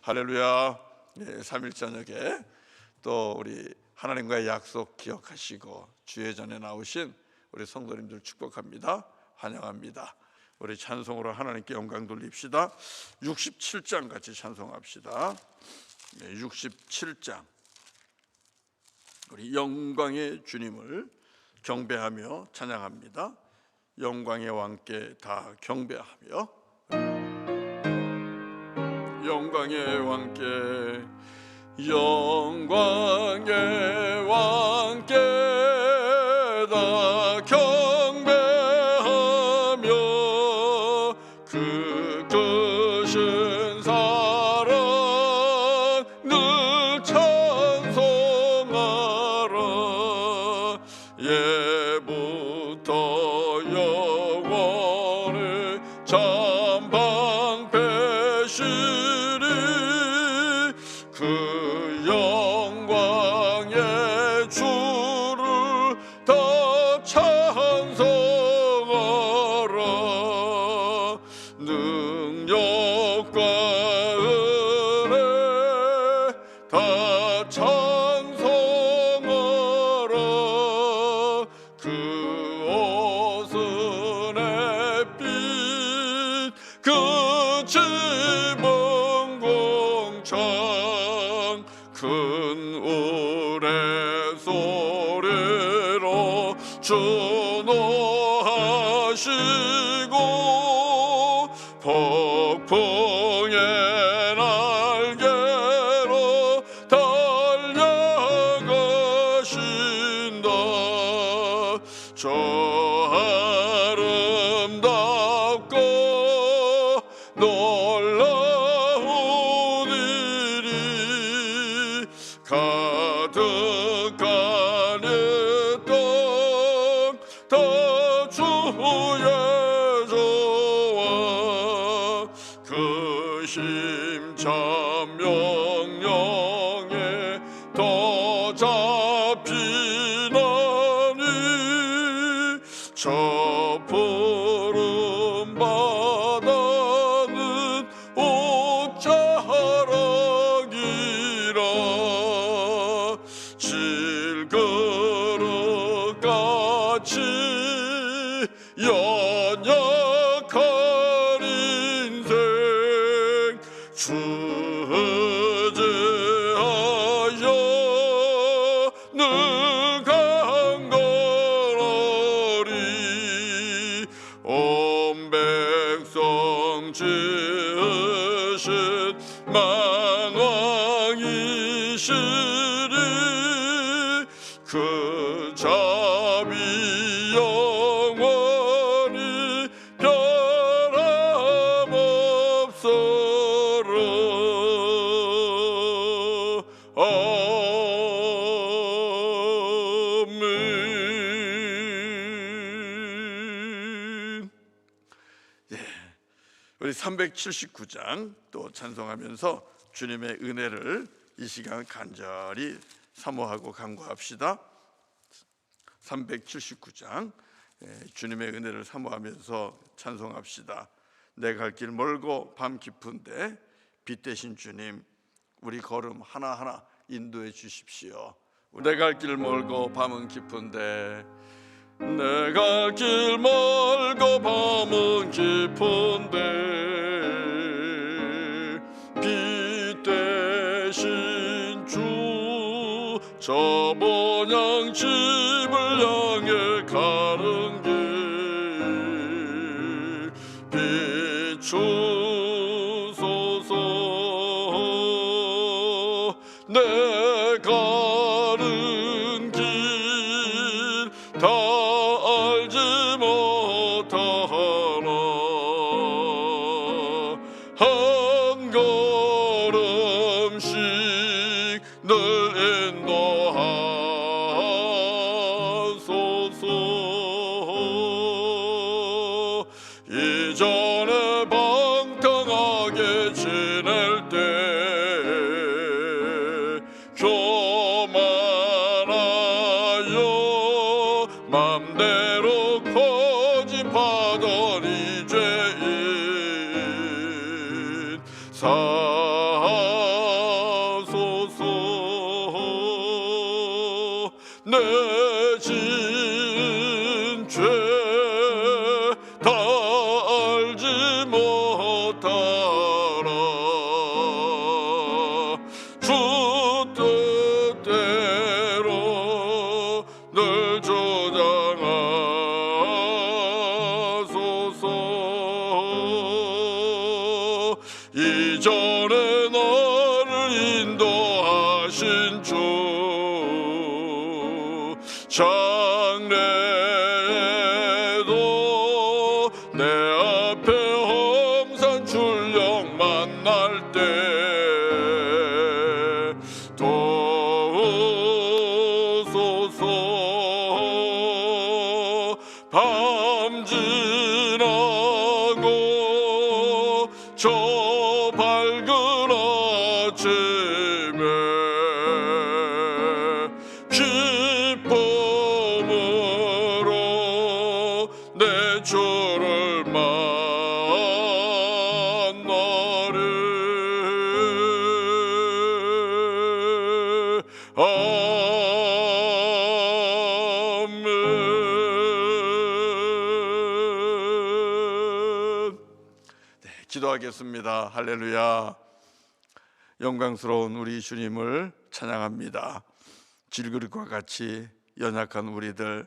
할렐루야. 3일 저녁에 또 우리 하나님과의 약속 기억하시고 주의 전에 나오신 우리 성도님들 축복합니다. 환영합니다. 우리 찬송으로 하나님께 영광 돌립시다. 67장 같이 찬송합시다. 67장 우리 영광의 주님을 경배하며 찬양합니다. 영광의 왕께 다 경배하며 영광의 왕께 영광의 왕께 다 경배하며 그 크신 사랑 늘 찬송하라. 예부터 영원히 참방패시 그 영광의 주를 다 찬송하라. 능력과 은혜 다 찬송하라. 그 옷은 햇빛 그 지붕 공창 큰 우레소리로 준호하시고 폭풍의 날개로 달려가신다. 저 아름답고 놀라운 일이 가득한 이 땅 다 주의 저와 그 힘찬 명령에 더 잡히나니 저 푸른 바다는 옷자락이라. 질그릇같이 연약한 인생 주의하여 늘 강건하리. 온 백성 지으신 만왕이시리. 그 자비 영원히 변함없어라. 아멘. 우리 379장 또 찬송하면서 주님의 은혜를 이 시간 간절히 사모하고 간구합시다. 379장 주님의 은혜를 사모하면서 찬송합시다. 내 갈 길 멀고 밤 깊은데 빛 대신 주님 우리 걸음 하나하나 인도해 주십시오. 내 갈 길 멀고 밤은 깊은데 내 갈 길 멀고 밤은 깊은데 빛 대신 주 저 본향 집을 향해 가는 길 비추소서. 내 가는 길 다 알지 못하나 한 걸음씩 늘 인도하소서. 이전에 방탕하게 지낼 때 내 지은 죄 다 알지 못하라. 주 뜻대로 늘 조장하소서. 이전에 나를 인도하신 주 장래에도 내 앞에 험산 출령 만날 때 도우소서. 밤 지나고 저 밝은 아침에 기쁨으로 내 주를 만나리. 아멘. 네, 기도하겠습니다. 할렐루야. 영광스러운 우리 주님을 찬양합니다. 질그릇과 같이 연약한 우리들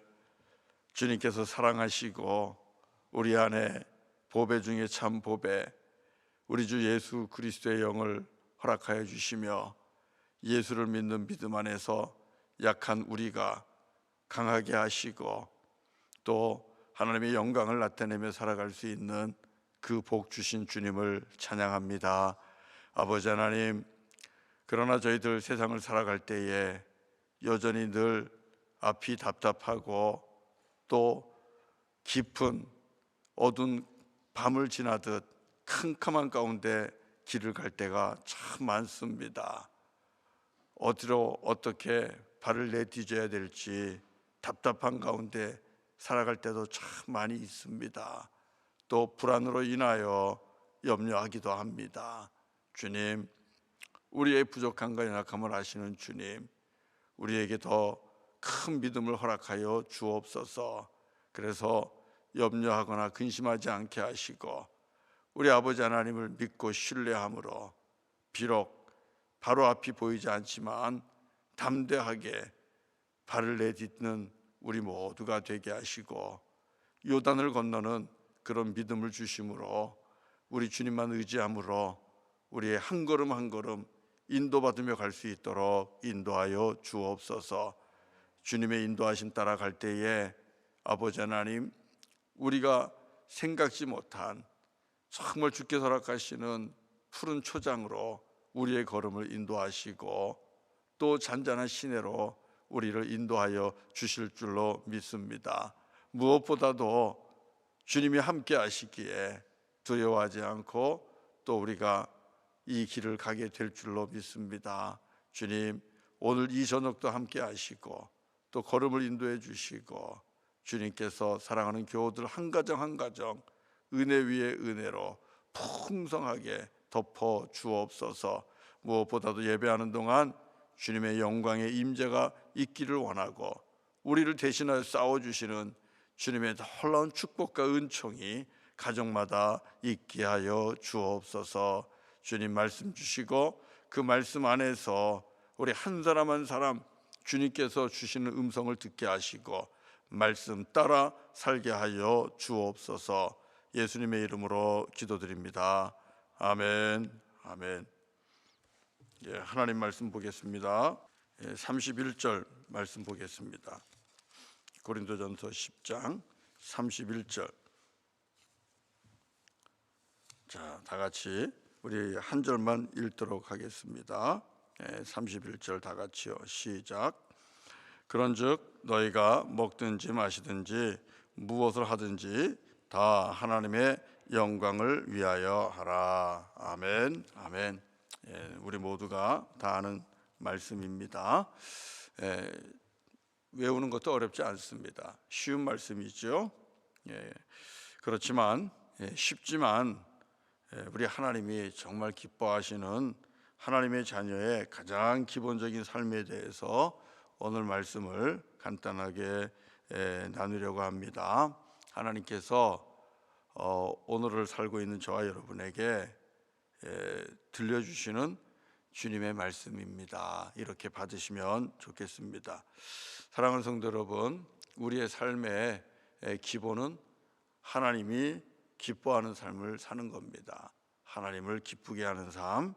주님께서 사랑하시고 우리 안에 보배 중에 참 보배 우리 주 예수 그리스도의 영을 허락하여 주시며 예수를 믿는 믿음 안에서 약한 우리가 강하게 하시고 또 하나님의 영광을 나타내며 살아갈 수 있는 그 복 주신 주님을 찬양합니다. 아버지 하나님, 그러나 저희들 세상을 살아갈 때에 여전히 늘 앞이 답답하고 또 깊은 어두운 밤을 지나듯 캄캄한 가운데 길을 갈 때가 참 많습니다. 어디로 어떻게 발을 내디뎌야 될지 답답한 가운데 살아갈 때도 참 많이 있습니다. 또 불안으로 인하여 염려하기도 합니다. 주님, 우리의 부족함과 연약함을 아시는 주님, 우리에게 더 큰 믿음을 허락하여 주옵소서. 그래서 염려하거나 근심하지 않게 하시고 우리 아버지 하나님을 믿고 신뢰함으로 비록 바로 앞이 보이지 않지만 담대하게 발을 내딛는 우리 모두가 되게 하시고 요단을 건너는 그런 믿음을 주심으로 우리 주님만 의지함으로 우리의 한 걸음 한 걸음 인도받으며 갈 수 있도록 인도하여 주옵소서. 주님의 인도하심 따라 갈 때에 아버지 하나님, 우리가 생각지 못한 정말 주께서 허락하시는 푸른 초장으로 우리의 걸음을 인도하시고 또 잔잔한 시내로 우리를 인도하여 주실 줄로 믿습니다. 무엇보다도 주님이 함께 하시기에 두려워하지 않고 또 우리가 이 길을 가게 될 줄로 믿습니다. 주님, 오늘 이 저녁도 함께 하시고 또 걸음을 인도해 주시고 주님께서 사랑하는 교우들 한 가정 한 가정 은혜 위에 은혜로 풍성하게 덮어 주옵소서. 무엇보다도 예배하는 동안 주님의 영광의 임재가 있기를 원하고 우리를 대신하여 싸워주시는 주님의 놀라운 축복과 은총이 가정마다 있게 하여 주옵소서. 주님 말씀 주시고 그 말씀 안에서 우리 한 사람 한 사람 주님께서 주시는 음성을 듣게 하시고 말씀 따라 살게 하여 주옵소서. 예수님의 이름으로 기도드립니다. 아멘. 아멘. 하나님 말씀 보겠습니다. 31절 말씀 보겠습니다. 고린도전서 10장 31절. 자, 다 같이 우리 한 절만 읽도록 하겠습니다. 31절 다 같이요. 시작. 그런즉 너희가 먹든지 마시든지 무엇을 하든지 다 하나님의 영광을 위하여 하라. 아멘. 아멘. 우리 모두가 다 아는 말씀입니다. 외우는 것도 어렵지 않습니다. 쉬운 말씀이죠. 그렇지만 쉽지만 우리 하나님이 정말 기뻐하시는 하나님의 자녀의 가장 기본적인 삶에 대해서 오늘 말씀을 간단하게 나누려고 합니다. 하나님께서 오늘을 살고 있는 저와 여러분에게 들려주시는 주님의 말씀입니다. 이렇게 받으시면 좋겠습니다. 사랑하는 성도 여러분, 우리의 삶의 기본은 하나님이 기뻐하는 삶을 사는 겁니다. 하나님을 기쁘게 하는 삶,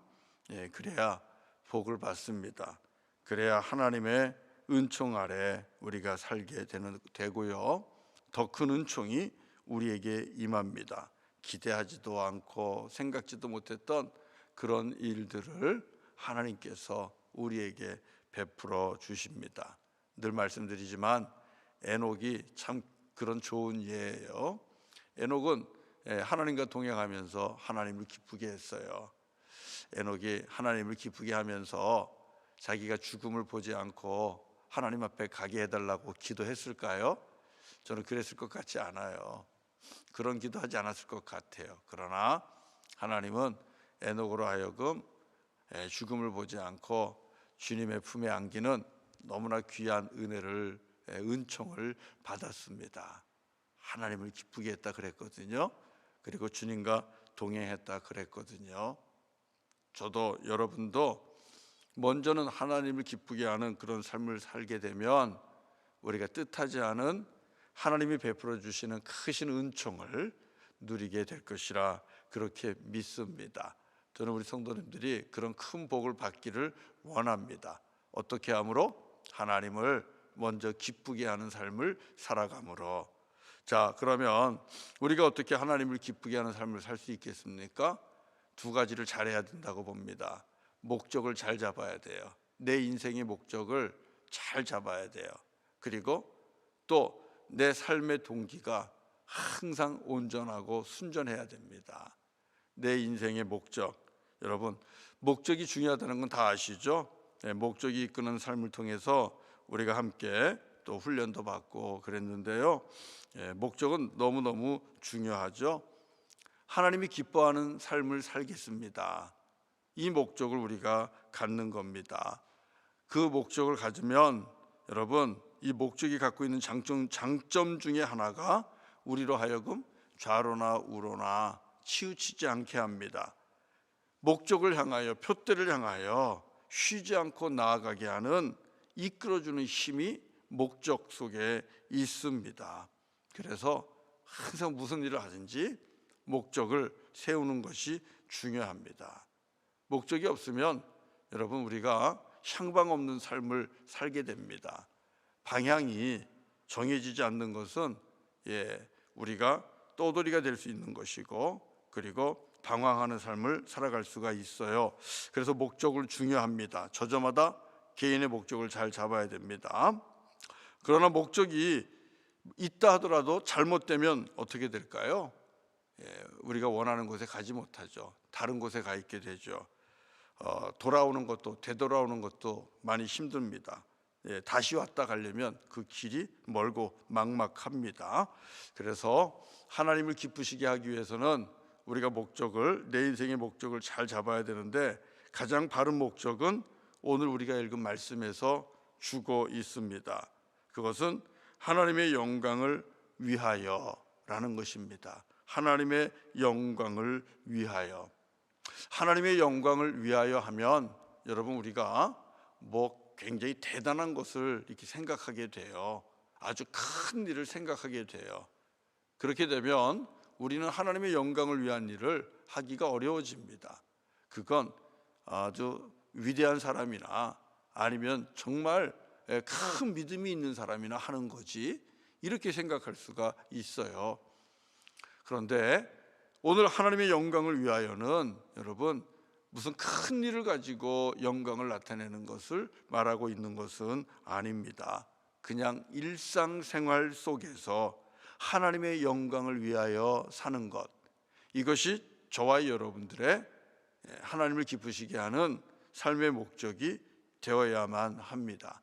그래야 복을 받습니다. 그래야 하나님의 은총 아래 우리가 살게 되고요, 더 큰 은총이 우리에게 임합니다. 기대하지도 않고 생각지도 못했던 그런 일들을 하나님께서 우리에게 베풀어 주십니다. 늘 말씀드리지만 에녹이 참 그런 좋은 예예요. 에녹은 하나님과 동행하면서 하나님을 기쁘게 했어요. 에녹이 하나님을 기쁘게 하면서 자기가 죽음을 보지 않고 하나님 앞에 가게 해달라고 기도했을까요? 저는 그랬을 것 같지 않아요. 그런 기도하지 않았을 것 같아요. 그러나 하나님은 에녹으로 하여금 죽음을 보지 않고 주님의 품에 안기는 너무나 귀한 은총을 받았습니다. 하나님을 기쁘게 했다 그랬거든요. 그리고 주님과 동행했다 그랬거든요. 저도 여러분도 먼저는 하나님을 기쁘게 하는 그런 삶을 살게 되면 우리가 뜻하지 않은 하나님이 베풀어 주시는 크신 은총을 누리게 될 것이라 그렇게 믿습니다. 저는 우리 성도님들이 그런 큰 복을 받기를 원합니다. 어떻게 함으로? 하나님을 먼저 기쁘게 하는 삶을 살아감으로. 자, 그러면 우리가 어떻게 하나님을 기쁘게 하는 삶을 살 수 있겠습니까? 두 가지를 잘해야 된다고 봅니다. 목적을 잘 잡아야 돼요. 내 인생의 목적을 잘 잡아야 돼요. 그리고 또 내 삶의 동기가 항상 온전하고 순전해야 됩니다. 내 인생의 목적, 여러분 목적이 중요하다는 건 다 아시죠? 목적이 이끄는 삶을 통해서 우리가 함께 또 훈련도 받고 그랬는데요, 목적은 너무너무 중요하죠. 하나님이 기뻐하는 삶을 살겠습니다. 이 목적을 우리가 갖는 겁니다. 그 목적을 가지면 여러분, 이 목적이 갖고 있는 장점 중에 하나가 우리로 하여금 좌로나 우로나 치우치지 않게 합니다. 목적을 향하여, 표대를 향하여 쉬지 않고 나아가게 하는, 이끌어주는 힘이 목적 속에 있습니다. 그래서 항상 무슨 일을 하든지 목적을 세우는 것이 중요합니다. 목적이 없으면 여러분 우리가 향방 없는 삶을 살게 됩니다. 방향이 정해지지 않는 것은 우리가 떠돌이가 될 수 있는 것이고, 그리고 방황하는 삶을 살아갈 수가 있어요. 그래서 목적을 중요합니다. 저저마다 개인의 목적을 잘 잡아야 됩니다. 그러나 목적이 있다 하더라도 잘못되면 어떻게 될까요? 우리가 원하는 곳에 가지 못하죠. 다른 곳에 가 있게 되죠. 돌아오는 것도, 되돌아오는 것도 많이 힘듭니다. 다시 왔다 가려면 그 길이 멀고 막막합니다. 그래서 하나님을 기쁘시게 하기 위해서는 우리가 내 인생의 목적을 잘 잡아야 되는데, 가장 바른 목적은 오늘 우리가 읽은 말씀에서 주고 있습니다. 그것은 하나님의 영광을 위하여라는 것입니다. 하나님의 영광을 위하여. 하나님의 영광을 위하여 하면 여러분 우리가 굉장히 대단한 것을 이렇게 생각하게 돼요. 아주 큰 일을 생각하게 돼요. 그렇게 되면 우리는 하나님의 영광을 위한 일을 하기가 어려워집니다. 그건 아주 위대한 사람이나 아니면 정말 큰 믿음이 있는 사람이나 하는 거지, 이렇게 생각할 수가 있어요. 그런데 오늘 하나님의 영광을 위하여는 여러분 무슨 큰 일을 가지고 영광을 나타내는 것을 말하고 있는 것은 아닙니다. 그냥 일상생활 속에서 하나님의 영광을 위하여 사는 것, 이것이 저와 여러분들의 하나님을 기쁘시게 하는 삶의 목적이 되어야만 합니다.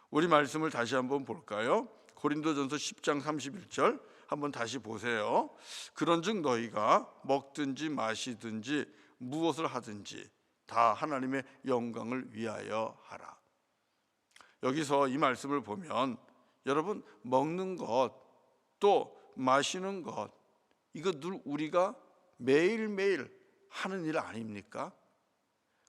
우리 말씀을 다시 한번 볼까요? 고린도전서 10장 31절 한번 다시 보세요. 그런즉 너희가 먹든지 마시든지 무엇을 하든지 다 하나님의 영광을 위하여 하라. 여기서 이 말씀을 보면 여러분, 먹는 것, 또 마시는 것, 이거 늘 우리가 매일매일 하는 일 아닙니까?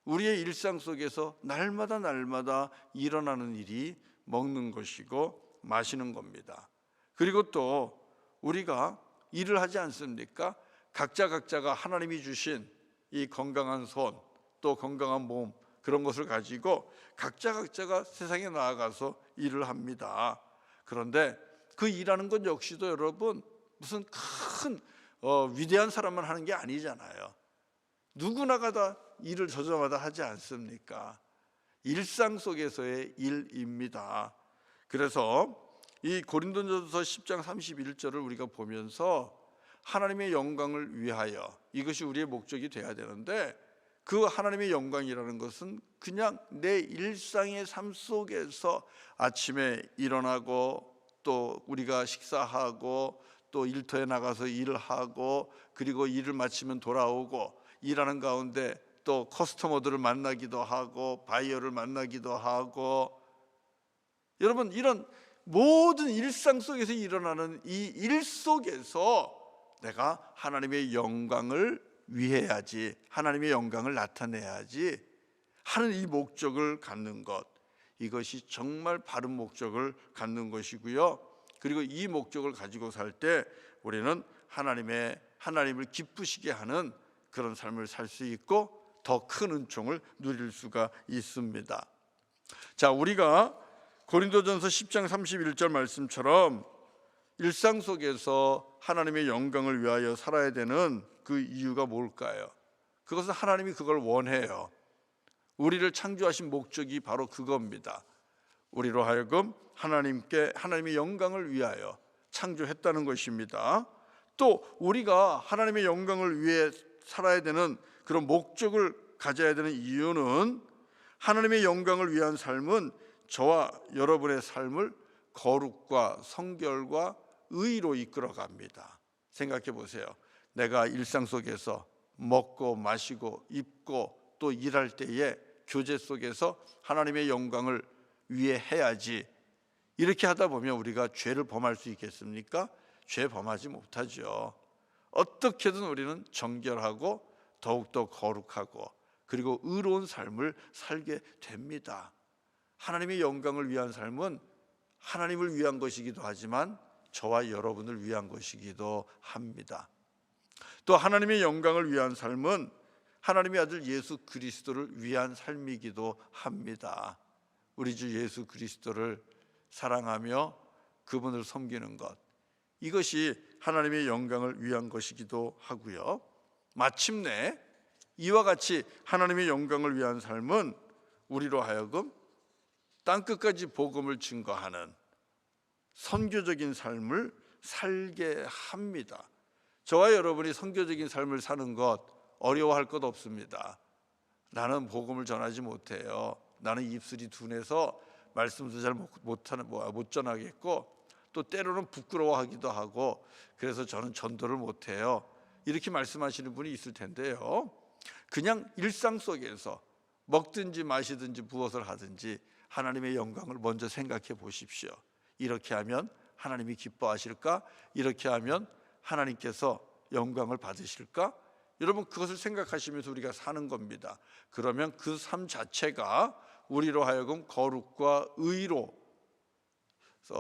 우리의 일상 속에서 날마다 일어나는 일이 먹는 것이고 마시는 겁니다. 그리고 또 우리가 일을 하지 않습니까? 각자가 하나님이 주신 이 건강한 손, 또 건강한 몸, 그런 것을 가지고 각자가 세상에 나아가서 일을 합니다. 그런데 그 일하는 것 역시도 여러분 무슨 큰 위대한 사람만 하는 게 아니잖아요. 누구나가 다 일을 저저마다 하지 않습니까? 일상 속에서의 일입니다. 그래서 이 고린도전서 10장 31절을 우리가 보면서 하나님의 영광을 위하여, 이것이 우리의 목적이 돼야 되는데, 그 하나님의 영광이라는 것은 그냥 내 일상의 삶 속에서 아침에 일어나고 또 우리가 식사하고 또 일터에 나가서 일을 하고 그리고 일을 마치면 돌아오고 일하는 가운데 또 커스터머들을 만나기도 하고 바이어를 만나기도 하고, 여러분, 이런 모든 일상 속에서 일어나는 이 일 속에서 내가 하나님의 영광을 위해야지, 하나님의 영광을 나타내야지 하는 이 목적을 갖는 것, 이것이 정말 바른 목적을 갖는 것이고요. 그리고 이 목적을 가지고 살 때 우리는 하나님을 기쁘시게 하는 그런 삶을 살 수 있고 더 큰 은총을 누릴 수가 있습니다. 자, 우리가 고린도전서 10장 31절 말씀처럼 일상 속에서 하나님의 영광을 위하여 살아야 되는 그 이유가 뭘까요? 그것은 하나님이 그걸 원해요. 우리를 창조하신 목적이 바로 그겁니다. 우리로 하여금 하나님의 영광을 위하여 창조했다는 것입니다. 또 우리가 하나님의 영광을 위해 살아야 되는 그런 목적을 가져야 되는 이유는, 하나님의 영광을 위한 삶은 저와 여러분의 삶을 거룩과 성결과 의로 이끌어 갑니다. 생각해 보세요. 내가 일상 속에서 먹고 마시고 입고 또 일할 때에 교제 속에서 하나님의 영광을 위해 해야지, 이렇게 하다 보면 우리가 죄를 범할 수 있겠습니까? 죄 범하지 못하죠. 어떻게든 우리는 정결하고 더욱더 거룩하고 그리고 의로운 삶을 살게 됩니다. 하나님의 영광을 위한 삶은 하나님을 위한 것이기도 하지만 저와 여러분을 위한 것이기도 합니다. 또 하나님의 영광을 위한 삶은 하나님의 아들 예수 그리스도를 위한 삶이기도 합니다. 우리 주 예수 그리스도를 사랑하며 그분을 섬기는 것, 이것이 하나님의 영광을 위한 것이기도 하고요. 마침내 이와 같이 하나님의 영광을 위한 삶은 우리로 하여금 땅끝까지 복음을 증거하는 선교적인 삶을 살게 합니다. 저와 여러분이 선교적인 삶을 사는 것 어려워할 것 없습니다. 나는 복음을 전하지 못해요. 나는 입술이 둔해서 말씀도 잘 못 전하겠고 또 때로는 부끄러워하기도 하고 그래서 저는 전도를 못해요. 이렇게 말씀하시는 분이 있을 텐데요. 그냥 일상 속에서 먹든지 마시든지 무엇을 하든지 하나님의 영광을 먼저 생각해 보십시오. 이렇게 하면 하나님이 기뻐하실까? 이렇게 하면 하나님께서 영광을 받으실까? 여러분, 그것을 생각하시면서 우리가 사는 겁니다. 그러면 그 삶 자체가 우리로 하여금 거룩과 의로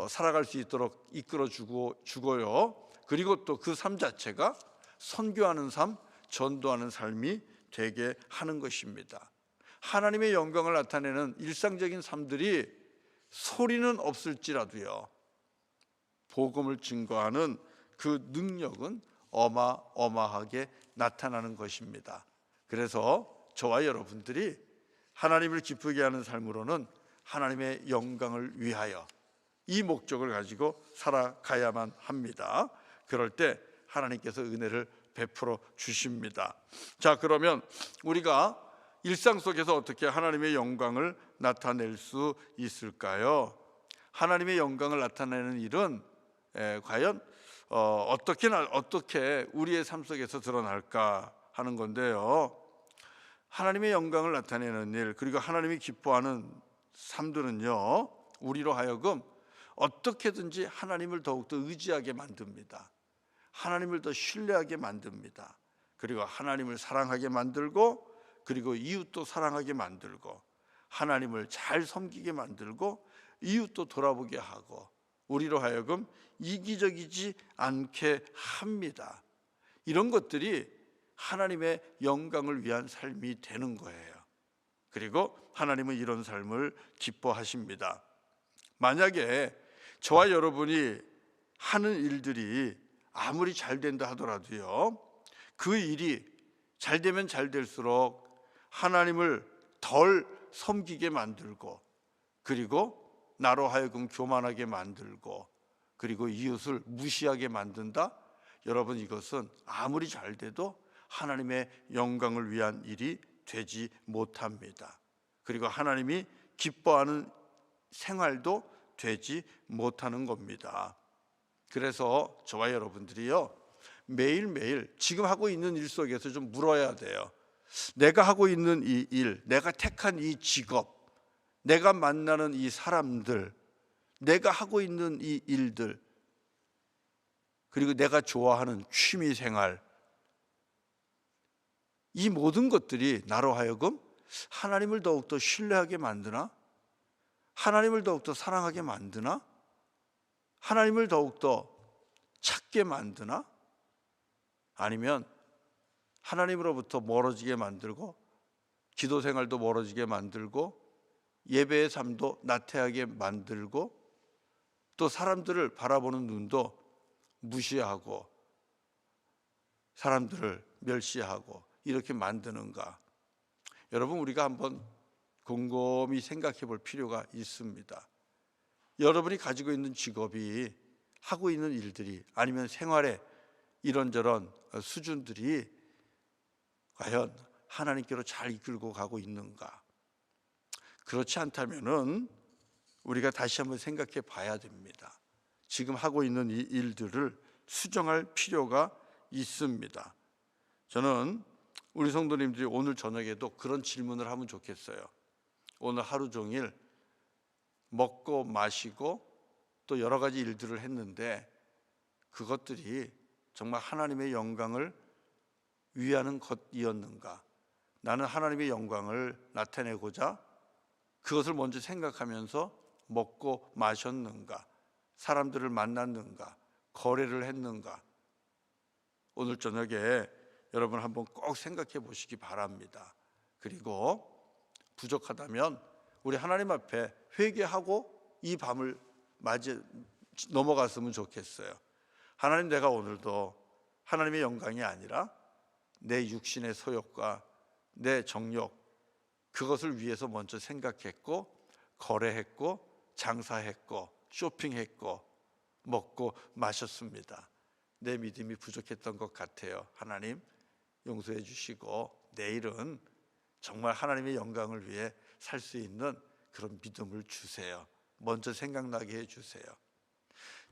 살아갈 수 있도록 이끌어 주고요. 그리고 또 그 삶 자체가 선교하는 삶, 전도하는 삶이 되게 하는 것입니다. 하나님의 영광을 나타내는 일상적인 삶들이 소리는 없을지라도요, 복음을 증거하는 그 능력은 어마어마하게 나타나는 것입니다. 그래서 저와 여러분들이 하나님을 기쁘게 하는 삶으로는 하나님의 영광을 위하여 이 목적을 가지고 살아가야만 합니다. 그럴 때 하나님께서 은혜를 베풀어 주십니다. 자, 그러면 우리가 일상 속에서 어떻게 하나님의 영광을 나타낼 수 있을까요? 하나님의 영광을 나타내는 일은 과연 어떻게 우리의 삶 속에서 드러날까 하는 건데요. 하나님의 영광을 나타내는 일, 그리고 하나님이 기뻐하는 삶들은요, 우리로 하여금 어떻게든지 하나님을 더욱더 의지하게 만듭니다. 하나님을 더 신뢰하게 만듭니다. 그리고 하나님을 사랑하게 만들고, 그리고 이웃도 사랑하게 만들고, 하나님을 잘 섬기게 만들고, 이웃도 돌아보게 하고, 우리로 하여금 이기적이지 않게 합니다. 이런 것들이 하나님의 영광을 위한 삶이 되는 거예요. 그리고 하나님은 이런 삶을 기뻐하십니다. 만약에 저와 여러분이 하는 일들이 아무리 잘 된다 하더라도요, 그 일이 잘 되면 잘 될수록 하나님을 덜 섬기게 만들고, 그리고 나로 하여금 교만하게 만들고, 그리고 이웃을 무시하게 만든다? 여러분, 이것은 아무리 잘 돼도 하나님의 영광을 위한 일이 되지 못합니다. 그리고 하나님이 기뻐하는 생활도 되지 못하는 겁니다. 그래서 저와 여러분들이요, 매일매일 지금 하고 있는 일 속에서 좀 물어야 돼요. 내가 하고 있는 이 일, 내가 택한 이 직업, 내가 만나는 이 사람들, 내가 하고 있는 이 일들, 그리고 내가 좋아하는 취미 생활, 이 모든 것들이 나로 하여금 하나님을 더욱더 신뢰하게 만드나? 하나님을 더욱더 사랑하게 만드나? 하나님을 더욱더 찾게 만드나? 아니면 하나님으로부터 멀어지게 만들고, 기도 생활도 멀어지게 만들고, 예배의 삶도 나태하게 만들고, 또 사람들을 바라보는 눈도 무시하고, 사람들을 멸시하고 이렇게 만드는가? 여러분, 우리가 한번 곰곰이 생각해 볼 필요가 있습니다. 여러분이 가지고 있는 직업이, 하고 있는 일들이, 아니면 생활의 이런저런 수준들이 과연 하나님께로 잘 이끌고 가고 있는가? 그렇지 않다면은 우리가 다시 한번 생각해 봐야 됩니다. 지금 하고 있는 이 일들을 수정할 필요가 있습니다. 저는 우리 성도님들이 오늘 저녁에도 그런 질문을 하면 좋겠어요. 오늘 하루 종일 먹고 마시고 또 여러 가지 일들을 했는데, 그것들이 정말 하나님의 영광을 위하는 것이었는가? 나는 하나님의 영광을 나타내고자 그것을 먼저 생각하면서 먹고 마셨는가? 사람들을 만났는가? 거래를 했는가? 오늘 저녁에 여러분 한번 꼭 생각해 보시기 바랍니다. 그리고 부족하다면 우리 하나님 앞에 회개하고 이 밤을 맞이 넘어갔으면 좋겠어요. 하나님, 내가 오늘도 하나님의 영광이 아니라 내 육신의 소욕과 내 정욕, 그것을 위해서 먼저 생각했고, 거래했고, 장사했고, 쇼핑했고, 먹고 마셨습니다. 내 믿음이 부족했던 것 같아요. 하나님 용서해 주시고, 내일은 정말 하나님의 영광을 위해 살 수 있는 그런 믿음을 주세요. 먼저 생각나게 해주세요.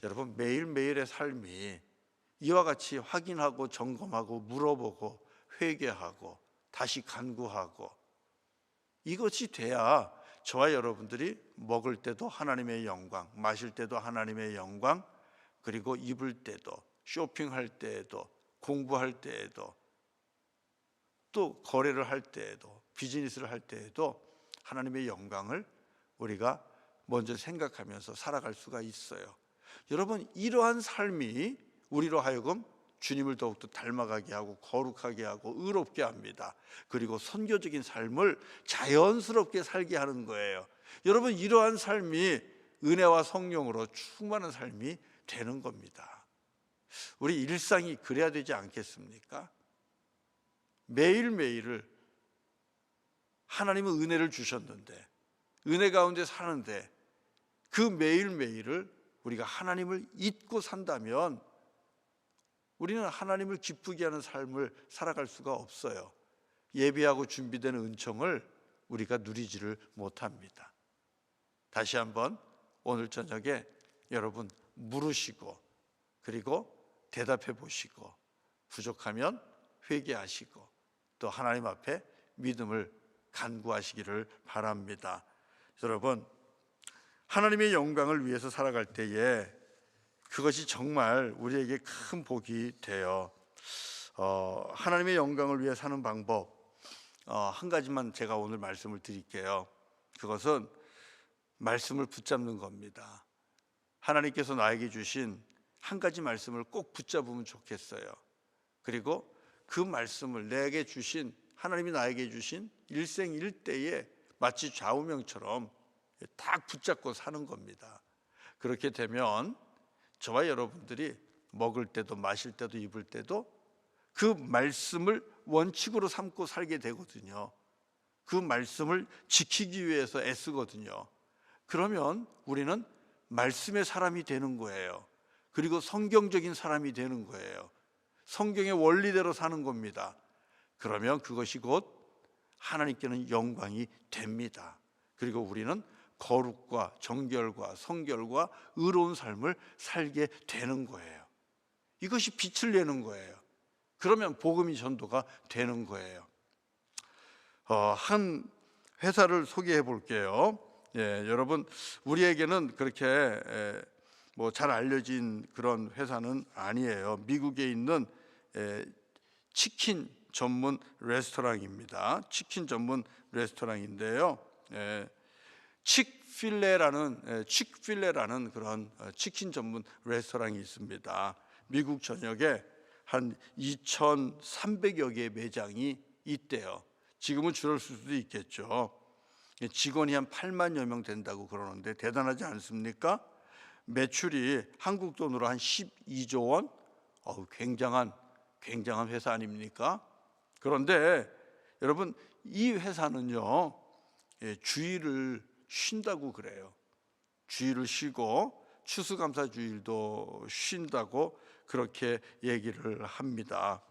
여러분, 매일매일의 삶이 이와 같이 확인하고 점검하고 물어보고 회개하고 다시 간구하고, 이것이 돼야 저와 여러분들이 먹을 때도 하나님의 영광, 마실 때도 하나님의 영광, 그리고 입을 때도, 쇼핑할 때에도, 공부할 때에도, 또 거래를 할 때에도, 비즈니스를 할 때에도 하나님의 영광을 우리가 먼저 생각하면서 살아갈 수가 있어요. 여러분, 이러한 삶이 우리로 하여금 주님을 더욱더 닮아가게 하고 거룩하게 하고 의롭게 합니다. 그리고 선교적인 삶을 자연스럽게 살게 하는 거예요. 여러분, 이러한 삶이 은혜와 성령으로 충만한 삶이 되는 겁니다. 우리 일상이 그래야 되지 않겠습니까? 매일매일을 하나님은 은혜를 주셨는데, 은혜 가운데 사는데 그 매일매일을 우리가 하나님을 잊고 산다면 우리는 하나님을 기쁘게 하는 삶을 살아갈 수가 없어요. 예비하고 준비된 은총을 우리가 누리지를 못합니다. 다시 한번 오늘 저녁에 여러분 물으시고, 그리고 대답해 보시고, 부족하면 회개하시고, 또 하나님 앞에 믿음을 간구하시기를 바랍니다. 여러분, 하나님의 영광을 위해서 살아갈 때에 그것이 정말 우리에게 큰 복이 돼요. 하나님의 영광을 위해 사는 방법 한 가지만 제가 오늘 말씀을 드릴게요. 그것은 말씀을 붙잡는 겁니다. 하나님께서 나에게 주신 한 가지 말씀을 꼭 붙잡으면 좋겠어요. 그리고 그 말씀을 내게 주신, 하나님이 나에게 주신 일생일대에 마치 좌우명처럼 딱 붙잡고 사는 겁니다. 그렇게 되면 저와 여러분들이 먹을 때도 마실 때도 입을 때도 그 말씀을 원칙으로 삼고 살게 되거든요. 그 말씀을 지키기 위해서 애쓰거든요. 그러면 우리는 말씀의 사람이 되는 거예요. 그리고 성경적인 사람이 되는 거예요. 성경의 원리대로 사는 겁니다. 그러면 그것이 곧 하나님께는 영광이 됩니다. 그리고 우리는 거룩과 정결과 성결과 의로운 삶을 살게 되는 거예요. 이것이 빛을 내는 거예요. 그러면 복음이 전도가 되는 거예요. 한 회사를 소개해 볼게요. 여러분, 우리에게는 그렇게 잘 알려진 그런 회사는 아니에요. 미국에 있는 치킨 전문 레스토랑입니다. 치킨 전문 레스토랑인데요. 칙필레라는 그런 치킨 전문 레스토랑이 있습니다. 미국 전역에 한 2,300여 개의 매장이 있대요. 지금은 줄었을 수도 있겠죠. 직원이 한 8만여 명 된다고 그러는데 대단하지 않습니까? 매출이 한국 돈으로 한 12조 원? 굉장한 회사 아닙니까? 그런데 여러분, 이 회사는요, 주일을 쉰다고 그래요. 주일을 쉬고 추수감사 주일도 쉰다고 그렇게 얘기를 합니다.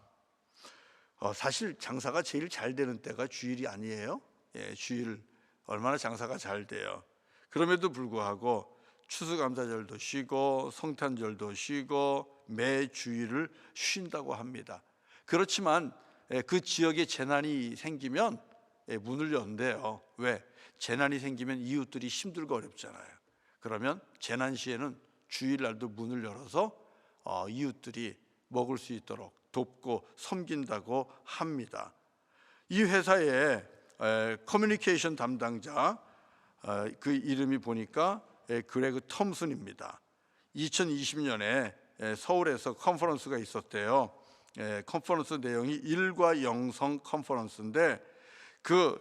사실 장사가 제일 잘 되는 때가 주일이 아니에요? 주일 얼마나 장사가 잘 돼요. 그럼에도 불구하고 추수감사절도 쉬고 성탄절도 쉬고 매 주일을 쉰다고 합니다. 그렇지만 그 지역에 재난이 생기면 문을 연대요. 왜? 재난이 생기면 이웃들이 힘들고 어렵잖아요. 그러면 재난 시에는 주일날도 문을 열어서 이웃들이 먹을 수 있도록 돕고 섬긴다고 합니다. 이 회사의 커뮤니케이션 담당자, 그 이름이 보니까 그레그 톰슨입니다. 2020년에 서울에서 컨퍼런스가 있었대요. 컨퍼런스 내용이 일과 영성 컨퍼런스인데 그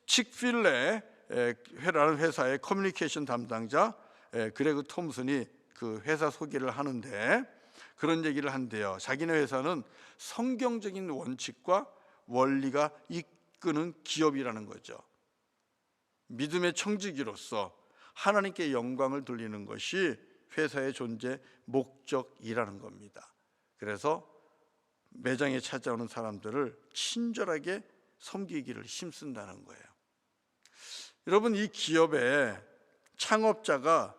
칙필레라는 회사의 커뮤니케이션 담당자 그레그 톰슨이 그 회사 소개를 하는데 그런 얘기를 한대요. 자기네 회사는 성경적인 원칙과 원리가 이끄는 기업이라는 거죠. 믿음의 청지기로서 하나님께 영광을 돌리는 것이 회사의 존재 목적이라는 겁니다. 그래서 매장에 찾아오는 사람들을 친절하게 섬기기를 힘쓴다는 거예요. 여러분, 이 기업의 창업자가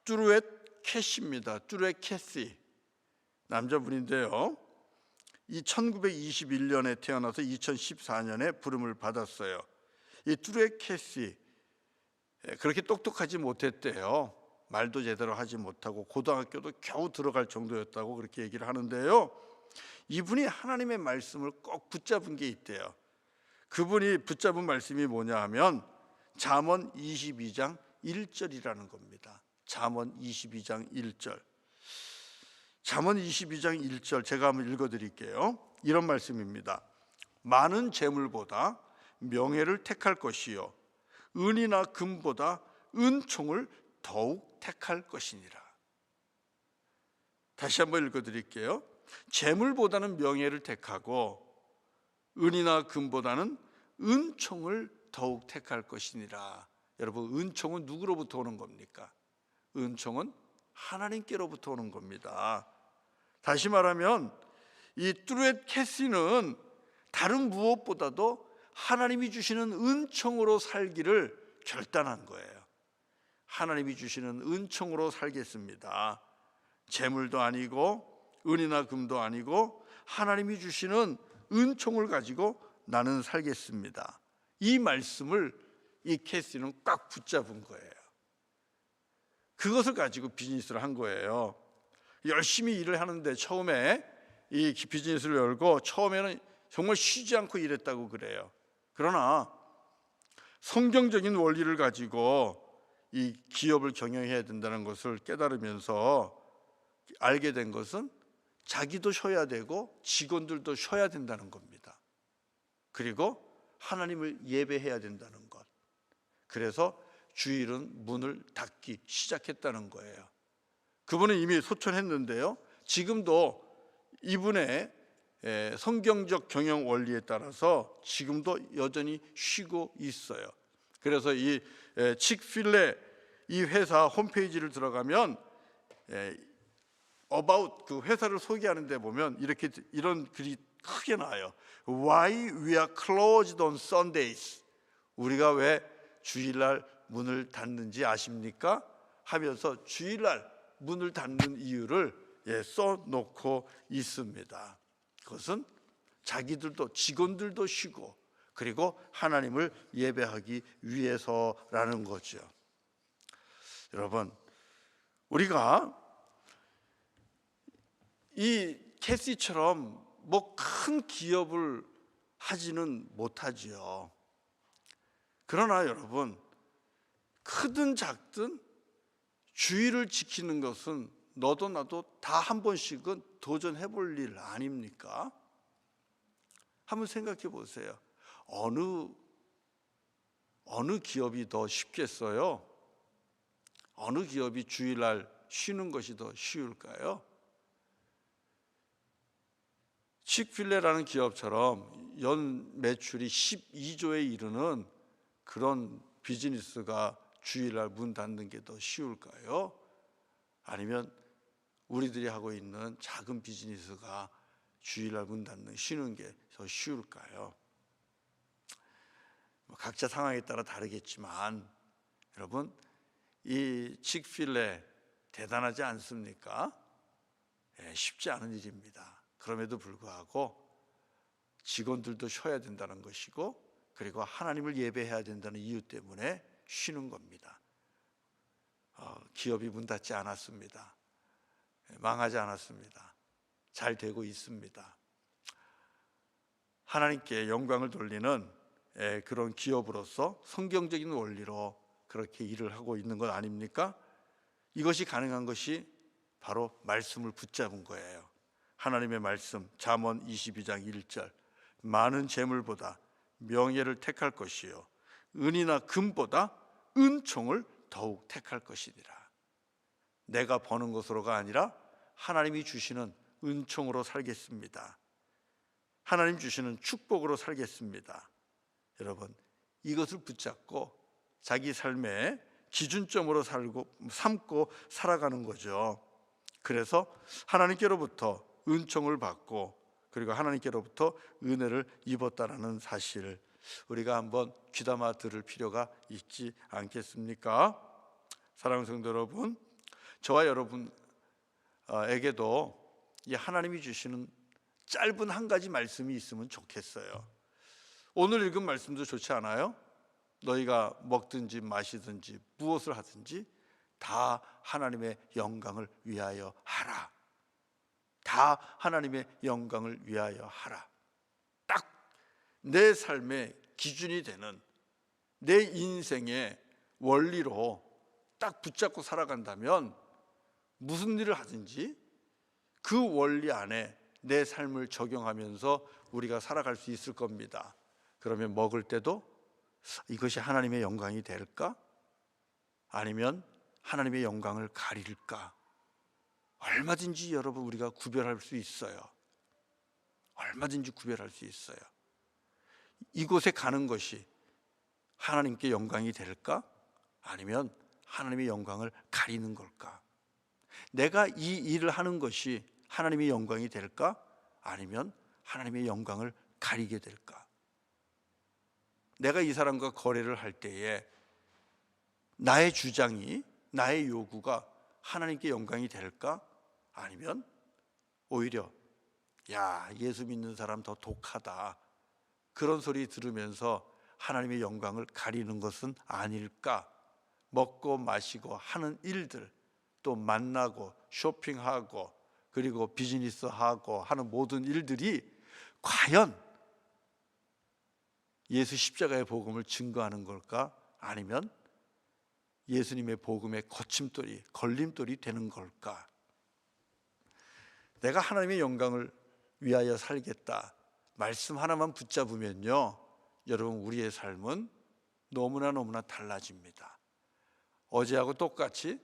뚜루엣 캐시입니다. 뚜루엣 캐시 남자분인데요. 이 1921년에 태어나서 2014년에 부름을 받았어요. 이 뚜루엣 캐시 그렇게 똑똑하지 못했대요. 말도 제대로 하지 못하고 고등학교도 겨우 들어갈 정도였다고 그렇게 얘기를 하는데요. 이분이 하나님의 말씀을 꼭 붙잡은 게 있대요. 그분이 붙잡은 말씀이 뭐냐 하면 잠언 22장 1절이라는 겁니다. 잠언 22장 1절. 잠언 22장 1절 제가 한번 읽어드릴게요. 이런 말씀입니다. 많은 재물보다 명예를 택할 것이요 은이나 금보다 은총을 더욱 택할 것이니라. 다시 한번 읽어드릴게요. 재물보다는 명예를 택하고 은이나 금보다는 은총을 더욱 택할 것이니라. 여러분, 은총은 누구로부터 오는 겁니까? 은총은 하나님께로부터 오는 겁니다. 다시 말하면 이 뚜루엣 캐시는 다른 무엇보다도 하나님이 주시는 은총으로 살기를 결단한 거예요. 하나님이 주시는 은총으로 살겠습니다. 재물도 아니고 은이나 금도 아니고 하나님이 주시는 은총을 가지고 나는 살겠습니다. 이 말씀을 이 캐시는 꽉 붙잡은 거예요. 그것을 가지고 비즈니스를 한 거예요. 열심히 일을 하는데 처음에 이 비즈니스를 열고 처음에는 정말 쉬지 않고 일했다고 그래요. 그러나 성경적인 원리를 가지고 이 기업을 경영해야 된다는 것을 깨달으면서 알게 된 것은 자기도 쉬어야 되고 직원들도 쉬어야 된다는 겁니다. 그리고 하나님을 예배해야 된다는 것. 그래서 주일은 문을 닫기 시작했다는 거예요. 그분은 이미 소천했는데요, 지금도 이분의 성경적 경영 원리에 따라서 지금도 여전히 쉬고 있어요. 그래서 이 칙필레 이 회사 홈페이지를 들어가면 about 그 회사를 소개하는 데 보면 이런 글이 크게 나와요. Why we are closed on Sundays. 우리가 왜 주일날 문을 닫는지 아십니까? 하면서 주일날 문을 닫는 이유를 써놓고 있습니다. 그것은 자기들도 직원들도 쉬고 그리고 하나님을 예배하기 위해서라는 거죠. 여러분, 우리가 이 캐시처럼 뭐 큰 기업을 하지는 못하지요. 그러나 여러분, 크든 작든 주의를 지키는 것은 너도 나도 다 한 번씩은 도전해 볼 일 아닙니까? 한번 생각해 보세요. 어느 기업이 더 쉽겠어요? 어느 기업이 주일날 쉬는 것이 더 쉬울까요? 칙필레라는 기업처럼 연 매출이 12조에 이르는 그런 비즈니스가 주일날 문 닫는 게 더 쉬울까요? 아니면 우리들이 하고 있는 작은 비즈니스가 주일날 문 닫는 쉬는 게 더 쉬울까요? 각자 상황에 따라 다르겠지만 여러분, 이 칙필레 대단하지 않습니까? 쉽지 않은 일입니다. 그럼에도 불구하고 직원들도 쉬어야 된다는 것이고 그리고 하나님을 예배해야 된다는 이유 때문에 쉬는 겁니다. 기업이 문 닫지 않았습니다. 망하지 않았습니다. 잘 되고 있습니다. 하나님께 영광을 돌리는 그런 기업으로서 성경적인 원리로 그렇게 일을 하고 있는 것 아닙니까? 이것이 가능한 것이 바로 말씀을 붙잡은 거예요. 하나님의 말씀, 잠언 22장 1절, 많은 재물보다 명예를 택할 것이요 은이나 금보다 은총을 더욱 택할 것이니라. 내가 버는 것으로가 아니라 하나님이 주시는 은총으로 살겠습니다. 하나님 주시는 축복으로 살겠습니다. 여러분, 이것을 붙잡고 자기 삶의 기준점으로 삼고 살아가는 거죠. 그래서 하나님께로부터 은총을 받고 그리고 하나님께로부터 은혜를 입었다라는 사실을 우리가 한번 귀담아 들을 필요가 있지 않겠습니까? 사랑하는 성도 여러분, 저와 여러분에게도 이 하나님이 주시는 짧은 한 가지 말씀이 있으면 좋겠어요. 오늘 읽은 말씀도 좋지 않아요? 너희가 먹든지 마시든지 무엇을 하든지 다 하나님의 영광을 위하여 하라. 다 하나님의 영광을 위하여 하라. 딱 내 삶의 기준이 되는 내 인생의 원리로 딱 붙잡고 살아간다면 무슨 일을 하든지 그 원리 안에 내 삶을 적용하면서 우리가 살아갈 수 있을 겁니다. 그러면 먹을 때도 이것이 하나님의 영광이 될까? 아니면 하나님의 영광을 가릴까? 얼마든지 여러분 우리가 구별할 수 있어요. 얼마든지 구별할 수 있어요. 이곳에 가는 것이 하나님께 영광이 될까? 아니면 하나님의 영광을 가리는 걸까? 내가 이 일을 하는 것이 하나님의 영광이 될까? 아니면 하나님의 영광을 가리게 될까? 내가 이 사람과 거래를 할 때에 나의 주장이, 나의 요구가 하나님께 영광이 될까? 아니면 오히려 야, 예수 믿는 사람 더 독하다, 그런 소리 들으면서 하나님의 영광을 가리는 것은 아닐까? 먹고 마시고 하는 일들, 또 만나고 쇼핑하고 그리고 비즈니스하고 하는 모든 일들이 과연 예수 십자가의 복음을 증거하는 걸까? 아니면 예수님의 복음의 거침돌이, 걸림돌이 되는 걸까? 내가 하나님의 영광을 위하여 살겠다 말씀 하나만 붙잡으면요, 여러분 우리의 삶은 너무나 달라집니다. 어제하고 똑같이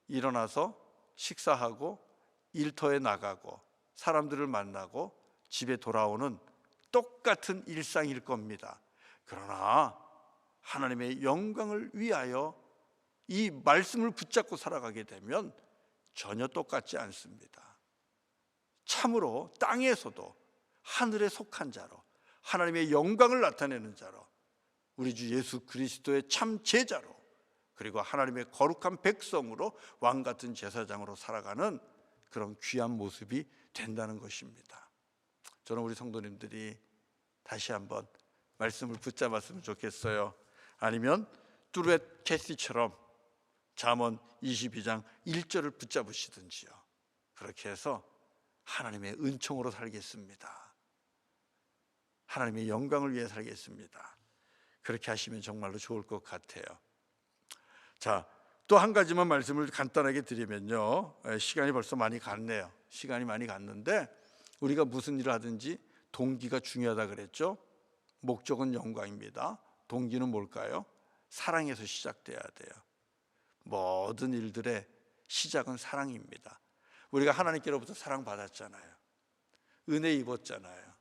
일어나서 식사하고 일터에 나가고 사람들을 만나고 집에 돌아오는 똑같은 일상일 겁니다. 그러나 하나님의 영광을 위하여 이 말씀을 붙잡고 살아가게 되면 전혀 똑같지 않습니다. 참으로 땅에서도 하늘에 속한 자로, 하나님의 영광을 나타내는 자로, 우리 주 예수 그리스도의 참 제자로, 그리고 하나님의 거룩한 백성으로 왕같은 제사장으로 살아가는 그런 귀한 모습이 된다는 것입니다. 저는 우리 성도님들이 다시 한번 말씀을 붙잡았으면 좋겠어요. 아니면 뚜렛 캐시처럼 잠언 22장 1절을 붙잡으시든지요. 그렇게 해서 하나님의 은총으로 살겠습니다. 하나님의 영광을 위해 살겠습니다. 그렇게 하시면 정말로 좋을 것 같아요. 자, 또 한 가지만 말씀을 간단하게 드리면요, 시간이 벌써 많이 갔네요. 시간이 많이 갔는데 우리가 무슨 일을 하든지 동기가 중요하다 그랬죠. 목적은 영광입니다. 동기는 뭘까요? 사랑에서 시작돼야 돼요. 모든 일들의 시작은 사랑입니다. 우리가 하나님께로부터 사랑받았잖아요. 은혜 입었잖아요.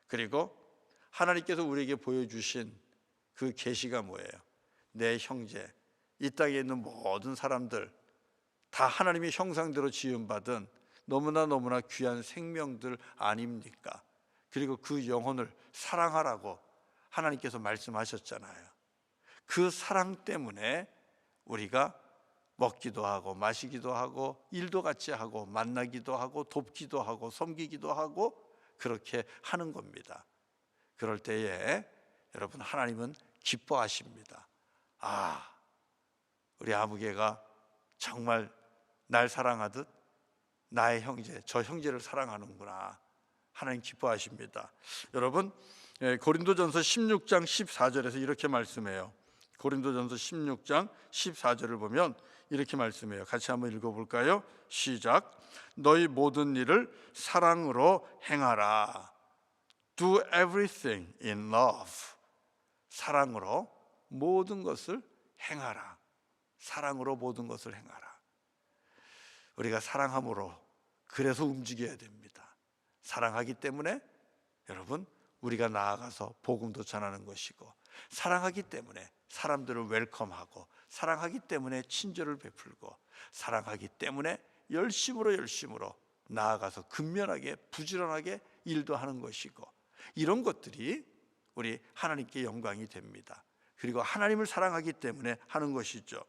그리고 하나님께서 우리에게 보여주신 그 계시가 뭐예요? 내 형제, 이 땅에 있는 모든 사람들 다 하나님의 형상대로 지음받은 너무나 귀한 생명들 아닙니까? 그리고 그 영혼을 사랑하라고 하나님께서 말씀하셨잖아요. 그 사랑 때문에 우리가 먹기도 하고 마시기도 하고 일도 같이 하고 만나기도 하고 돕기도 하고 섬기기도 하고 그렇게 하는 겁니다. 그럴 때에 여러분 하나님은 기뻐하십니다. 아, 우리 아무개가 정말 날 사랑하듯 나의 형제, 저 형제를 사랑하는구나. 하나님 기뻐하십니다. 여러분 고린도전서 16장 14절에서 이렇게 말씀해요. 고린도전서 16장 14절을 보면 이렇게 말씀해요. 같이 한번 읽어볼까요? 시작. 너희 모든 일을 사랑으로 행하라. Do everything in love. 사랑으로 모든 것을 행하라. 사랑으로 모든 것을 행하라. 우리가 사랑함으로 그래서 움직여야 됩니다. 사랑하기 때문에 여러분 우리가 나아가서 복음도 전하는 것이고, 사랑하기 때문에 사람들을 웰컴하고, 사랑하기 때문에 친절을 베풀고, 사랑하기 때문에 열심으로 나아가서 근면하게 부지런하게 일도 하는 것이고, 이런 것들이 우리 하나님께 영광이 됩니다. 그리고 하나님을 사랑하기 때문에 하는 것이죠.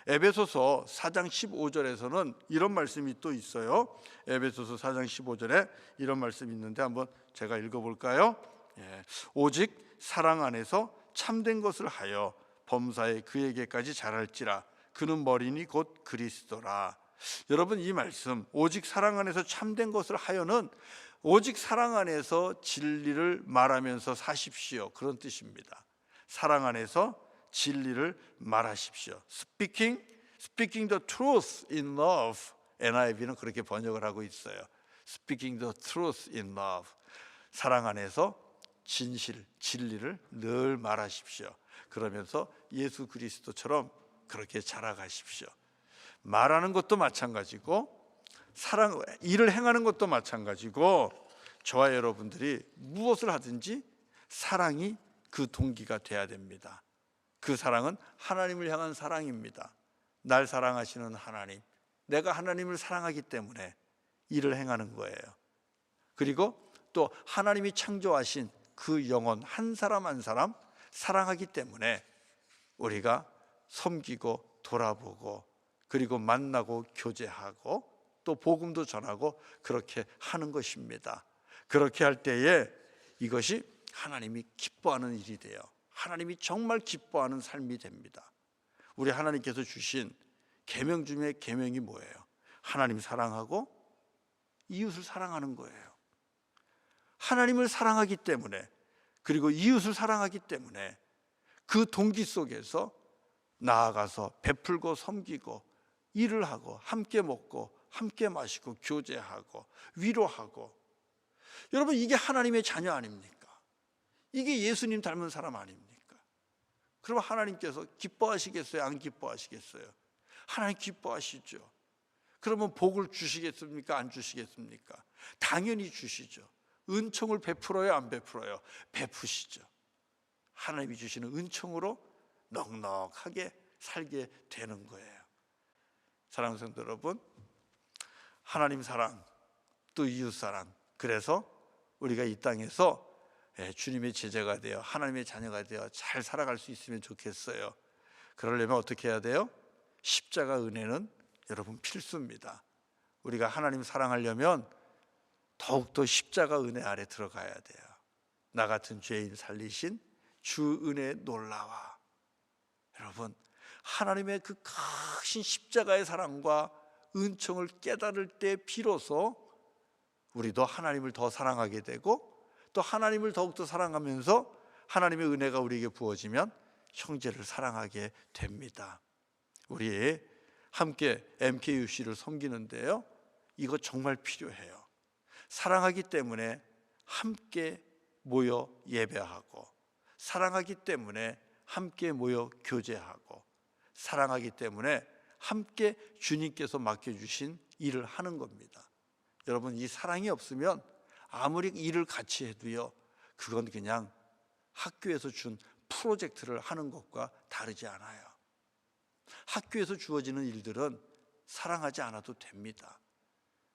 에베소서 4장 15절에서는 이런 말씀이 또 있어요. 에베소서 4장 15절에 이런 말씀이 있는데 한번 제가 읽어볼까요? 오직 사랑 안에서 참된 것을 하여 범사에 그에게까지 자랄지라. 그는 머리니 곧 그리스도라. 여러분 이 말씀 오직 사랑 안에서 참된 것을 하여는 오직 사랑 안에서 진리를 말하면서 사십시오, 그런 뜻입니다. 사랑 안에서 진리를 말하십시오. Speaking the truth in love. NIV는 그렇게 번역을 하고 있어요. Speaking the truth in love. 사랑 안에서 진실, 진리를 늘 말하십시오. 그러면서 예수 그리스도처럼 그렇게 자라가십시오. 말하는 것도 마찬가지고 사랑, 일을 행하는 것도 마찬가지고 저와 여러분들이 무엇을 하든지 사랑이 그 동기가 돼야 됩니다. 그 사랑은 하나님을 향한 사랑입니다. 날 사랑하시는 하나님, 내가 하나님을 사랑하기 때문에 일을 행하는 거예요. 그리고 또 하나님이 창조하신 그 영혼 한 사람 한 사람 사랑하기 때문에 우리가 섬기고 돌아보고 그리고 만나고 교제하고 또 복음도 전하고 그렇게 하는 것입니다. 그렇게 할 때에 이것이 하나님이 기뻐하는 일이 돼요. 하나님이 정말 기뻐하는 삶이 됩니다. 우리 하나님께서 주신 계명 중에 계명이 뭐예요? 하나님 사랑하고 이웃을 사랑하는 거예요. 하나님을 사랑하기 때문에, 그리고 이웃을 사랑하기 때문에 그 동기 속에서 나아가서 베풀고 섬기고 일을 하고 함께 먹고 함께 마시고 교제하고 위로하고. 여러분, 이게 하나님의 자녀 아닙니까? 이게 예수님 닮은 사람 아닙니까? 그럼 하나님께서 기뻐하시겠어요? 안 기뻐하시겠어요? 하나님 기뻐하시죠. 그러면 복을 주시겠습니까? 안 주시겠습니까? 당연히 주시죠. 은총을 베풀어요? 안 베풀어요? 베푸시죠. 하나님이 주시는 은총으로 넉넉하게 살게 되는 거예요. 사랑하는 성도 여러분, 하나님 사랑, 또 이웃 사랑, 그래서 우리가 이 땅에서 주님의 제자가 되어 하나님의 자녀가 되어 잘 살아갈 수 있으면 좋겠어요. 그러려면 어떻게 해야 돼요? 십자가 은혜는 여러분 필수입니다. 우리가 하나님 사랑하려면 더욱더 십자가 은혜 아래 들어가야 돼요. 나 같은 죄인 살리신 주 은혜 놀라와. 여러분, 하나님의 그 크신 십자가의 사랑과 은총을 깨달을 때 비로소 우리도 하나님을 더 사랑하게 되고, 또 하나님을 더욱더 사랑하면서 하나님의 은혜가 우리에게 부어지면 형제를 사랑하게 됩니다. 우리 함께 MKUC를 섬기는데요, 이거 정말 필요해요. 사랑하기 때문에 함께 모여 예배하고, 사랑하기 때문에 함께 모여 교제하고, 사랑하기 때문에 함께 주님께서 맡겨주신 일을 하는 겁니다. 여러분, 이 사랑이 없으면 아무리 일을 같이 해도요, 그건 그냥 학교에서 준 프로젝트를 하는 것과 다르지 않아요. 학교에서 주어지는 일들은 사랑하지 않아도 됩니다.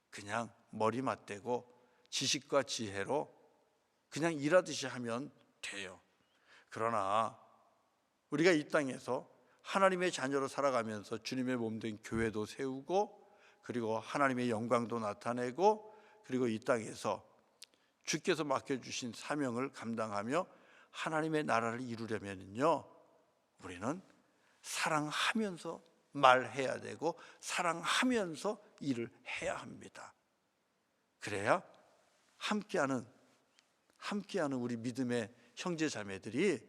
그냥 머리 맞대고 지식과 지혜로 그냥 일하듯이 하면 돼요. 그러나 우리가 이 땅에서 하나님의 자녀로 살아가면서 주님의 몸된 교회도 세우고, 그리고 하나님의 영광도 나타내고, 그리고 이 땅에서 주께서 맡겨주신 사명을 감당하며 하나님의 나라를 이루려면요, 우리는 사랑하면서 말해야 되고 사랑하면서 일을 해야 합니다. 그래야 함께하는 우리 믿음의 형제 자매들이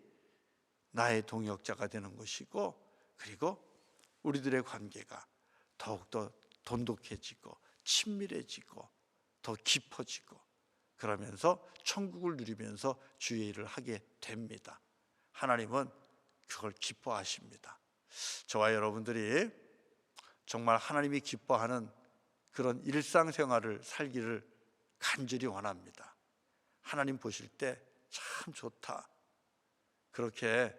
나의 동역자가 되는 것이고, 그리고 우리들의 관계가 더욱더 돈독해지고 친밀해지고 더 깊어지고, 그러면서 천국을 누리면서 주의 일을 하게 됩니다. 하나님은 그걸 기뻐하십니다. 저와 여러분들이 정말 하나님이 기뻐하는 그런 일상생활을 살기를 간절히 원합니다. 하나님 보실 때 참 좋다, 그렇게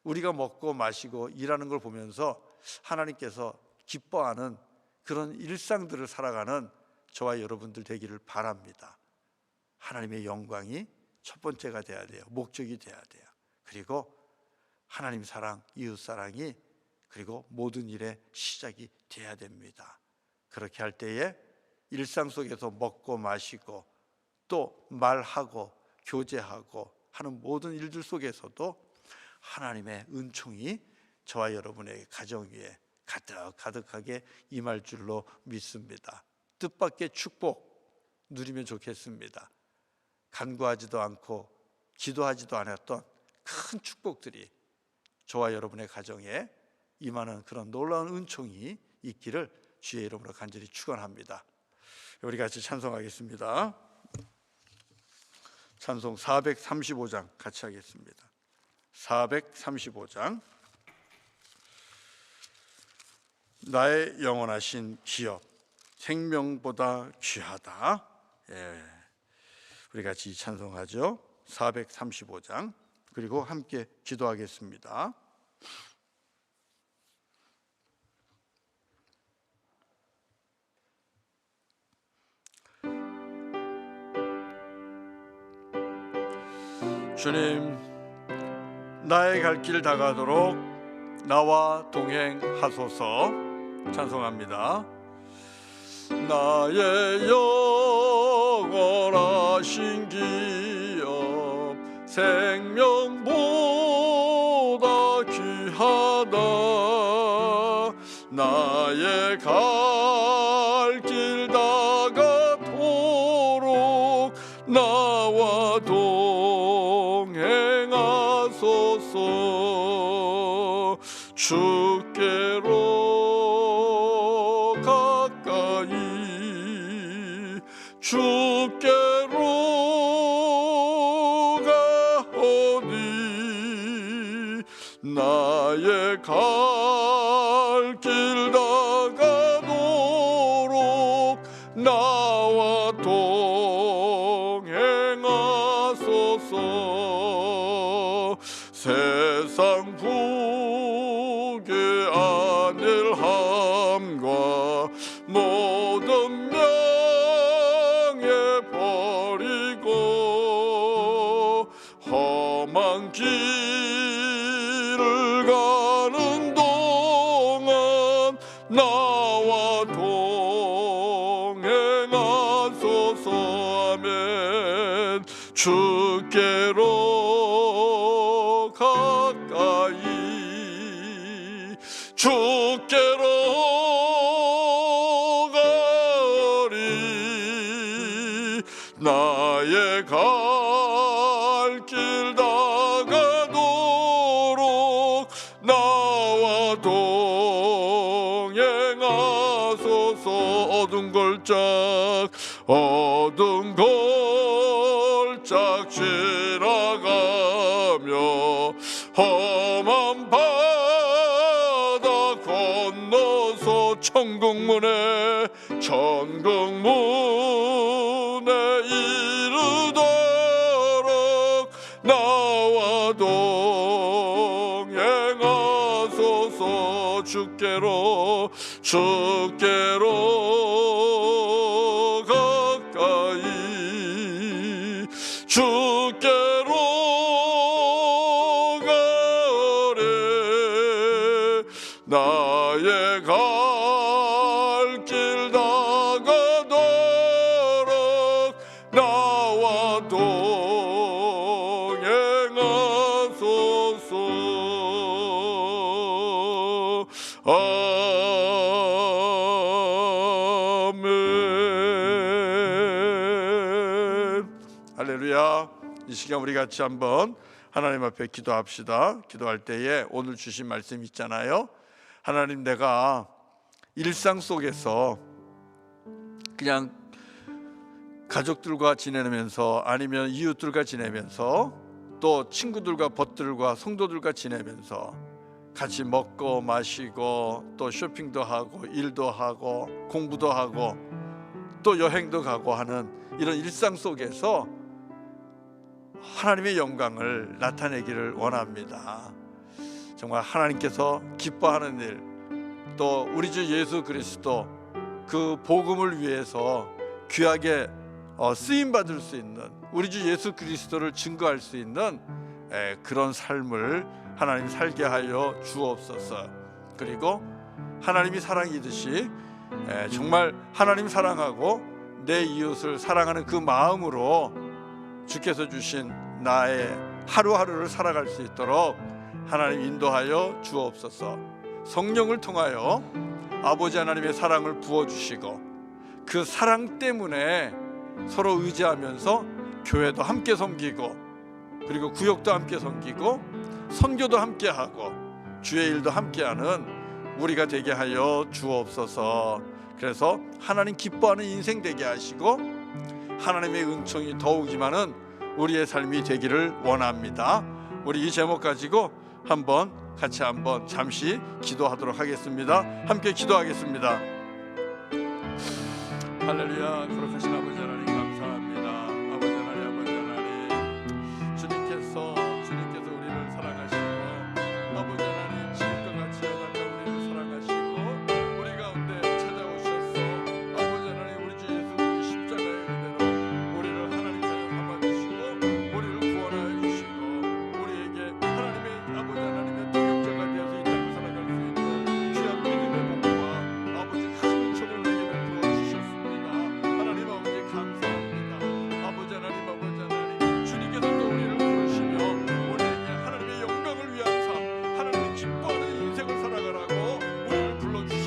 우리가 먹고 마시고 일하는 걸 보면서 하나님께서 기뻐하는 그런 일상들을 살아가는 저와 여러분들 되기를 바랍니다. 하나님의 영광이 첫 번째가 돼야 돼요. 목적이 돼야 돼요. 그리고 하나님 사랑, 이웃 사랑이 그리고 모든 일의 시작이 돼야 됩니다. 그렇게 할 때에 일상 속에서 먹고 마시고 또 말하고 교제하고 하는 모든 일들 속에서도 하나님의 은총이 저와 여러분의 가정 위에 가득하게 임할 줄로 믿습니다. 뜻밖의 축복 누리면 좋겠습니다. 간구하지도 않고 기도하지도 않았던 큰 축복들이 저와 여러분의 가정에 임하는 그런 놀라운 은총이 있기를 주의 이름으로 간절히 축원합니다. 우리 같이 찬송하겠습니다. 찬송 435장 같이 하겠습니다. 435장. 나의 영원하신 기업, 생명보다 귀하다. 우리 같이 찬송하죠. 435장. 그리고 함께 기도하겠습니다. 주님, 나의 갈 길 다가도록 나와 동행하소서. 찬송합니다. 나의 영원하신 기업, 생명보다 귀하다. 나의 갈 길 다가도록 나와 동행하소서. 주께로 가까이 주께로 가오니 나의 갈 길 다가도록 나와 동행하소서. 세상 북의 안일함과 모든 명예 버리고 험한 길을 가는 동안 나와 동행하소서. 아멘. 주께로 가까이 주께로 가리 나의 갈 길 다가도록 나와 동행하소서. 어두운 골짝 지나가며 험한 바다 건너서 천국문에 이르도록 나와 동행하소서. 주께로 가까이 주께로 가래 나의 갈 길 다가도록 나와 동행하소서. 아멘. 할렐루야. 이 시간 우리 같이 한번 하나님 앞에 기도합시다. 기도할 때에 오늘 주신 말씀 있잖아요. 하나님, 내가 일상 속에서 그냥 가족들과 지내면서 아니면 이웃들과 지내면서 또 친구들과 벗들과 성도들과 지내면서 같이 먹고 마시고 또 쇼핑도 하고 일도 하고 공부도 하고 또 여행도 가고 하는 이런 일상 속에서 하나님의 영광을 나타내기를 원합니다. 정말 하나님께서 기뻐하는 일, 또 우리 주 예수 그리스도 그 복음을 위해서 귀하게 쓰임받을 수 있는, 우리 주 예수 그리스도를 증거할 수 있는 그런 삶을 하나님 살게 하여 주옵소서. 그리고 하나님이 사랑이듯이 정말 하나님 사랑하고 내 이웃을 사랑하는 그 마음으로 주께서 주신 나의 하루하루를 살아갈 수 있도록 하나님 인도하여 주옵소서. 성령을 통하여 아버지 하나님의 사랑을 부어주시고 그 사랑 때문에 서로 의지하면서 교회도 함께 섬기고 그리고 구역도 함께 섬기고 선교도 함께하고 주의 일도 함께하는 우리가 되게 하여 주옵소서. 그래서 하나님 기뻐하는 인생 되게 하시고 하나님의 은총이 더욱 임하는 우리의 삶이 되기를 원합니다. 우리 이 제목 가지고 같이 한번 잠시 기도하도록 하겠습니다. 함께 기도하겠습니다. 할렐루야. 거룩하신 아버지 하나님 감사합니다. 아버지 하나님 주님께서 우리를 사랑하시고 아버지 하나님 지금과 같이 여달라 우리를 사랑하시고 우리 가운데 찾아오셨소. 아버지 하나님 우리 주 예수 십자가의 은혜로 우리를 하나님 자녀 삼아주시고 우리를 구원하여 주시고 우리에게 하나님의 아버지 하나님의 동역자가 되어서 이 땅을 살아갈 수 있는 귀한 믿음의 복과 아버지 큰 은총을 내게 베풀어 주셨습니다. 하나님 아버지 감사합니다. 아버지 하나님 주님께서 또 우리를 부르시며 우리에게 하나님의 영광을 위한 삶, 하나님의 기뻐하는 인생을 살아가라고 우리를 불러주셨습니다.